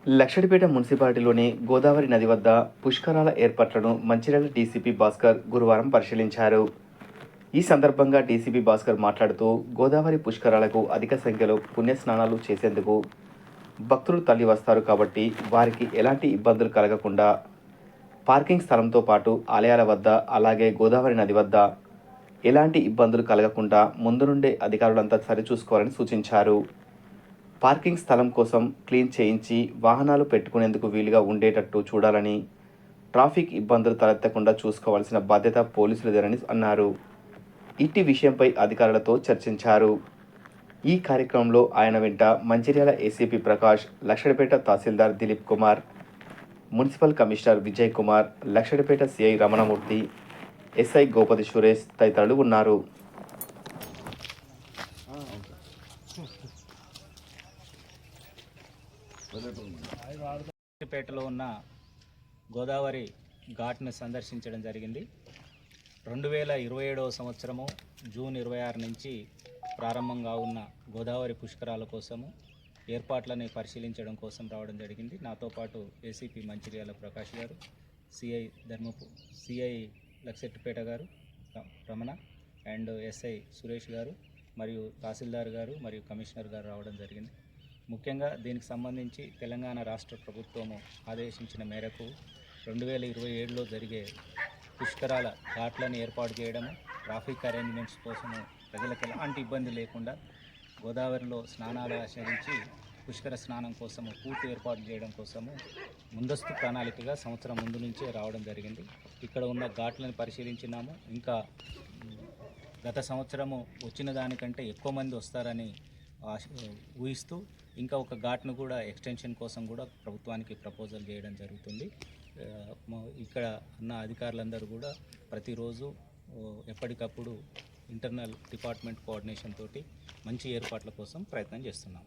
లక్షడిపేట మున్సిపాలిటీలోని గోదావరి నది వద్ద పుష్కరాల ఏర్పాట్లను మంచిర్యాల డీసీపీ భాస్కర్ గురువారం పరిశీలించారు. ఈ సందర్భంగా డీసీపీ భాస్కర్ మాట్లాడుతూ గోదావరి పుష్కరాలకు అధిక సంఖ్యలో పుణ్యస్నానాలు చేసేందుకు భక్తులు తరలి వస్తారు కాబట్టి వారికి ఎలాంటి ఇబ్బందులు కలగకుండా పార్కింగ్ స్థలంతో పాటు ఆలయాల వద్ద అలాగే గోదావరి నది వద్ద ఎలాంటి ఇబ్బందులు కలగకుండా ముందు నుండే అధికారులంతా సరిచూసుకోవాలని సూచించారు. పార్కింగ్ స్థలం కోసం క్లీన్ చేయించి వాహనాలు పెట్టుకునేందుకు వీలుగా ఉండేటట్టు చూడాలని, ట్రాఫిక్ ఇబ్బందులు తలెత్తకుండా చూసుకోవాల్సిన బాధ్యత పోలీసులదేనని అన్నారు. ఇట్టి విషయంపై అధికారులతో చర్చించారు. ఈ కార్యక్రమంలో ఆయన వెంట Mancherial ACP Prakash, Laxettipet tahsildar Dilip Kumar, municipal commissioner Vijay Kumar, Laxettipet CI Ramanamurthy, SI Gopathi Suresh తదితరులు ఉన్నారు. పేటలో ఉన్న గోదావరి ఘాట్ను సందర్శించడం జరిగింది. 2027వ సంవత్సరము జూన్ 26 నుంచి ప్రారంభంగా ఉన్న గోదావరి పుష్కరాల కోసము ఏర్పాట్లని పరిశీలించడం కోసం రావడం జరిగింది. నాతో పాటు ఏసీపీ మంచిర్యాల ప్రకాష్ గారు, సిఐ లక్షెట్టిపేట గారు రమణ అండ్ ఎస్ఐ సురేష్ గారు మరియు తహసీల్దార్ గారు మరియు కమిషనర్ గారు రావడం జరిగింది. ముఖ్యంగా దీనికి సంబంధించి తెలంగాణ రాష్ట్ర ప్రభుత్వము ఆదేశించిన మేరకు 2027లో జరిగే పుష్కరాల ఘాట్లను ఏర్పాటు చేయడము, ట్రాఫిక్ అరేంజ్మెంట్స్ కోసము ప్రజలకు ఎలాంటి ఇబ్బంది లేకుండా గోదావరిలో స్నానాలు ఆచరించి పుష్కర స్నానం కోసము పూర్తి ఏర్పాటు చేయడం కోసము ముందస్తు ప్రణాళికగా సంవత్సరం ముందు నుంచే రావడం జరిగింది. ఇక్కడ ఉన్న ఘాట్లను పరిశీలించినాము. ఇంకా గత సంవత్సరము వచ్చిన దానికంటే ఎక్కువ మంది వస్తారని ఊహిస్తూ ఇంకా ఒక ఘాట్ను కూడా ఎక్స్టెన్షన్ కోసం కూడా ప్రభుత్వానికి ప్రపోజల్ చేయడం జరుగుతుంది. ఇక్కడ ఉన్న అధికారులందరూ కూడా ప్రతిరోజు ఎప్పటికప్పుడు ఇంటర్నల్ డిపార్ట్మెంట్ కోఆర్డినేషన్ తోటి మంచి ఏర్పాట్ల కోసం ప్రయత్నం చేస్తున్నాం.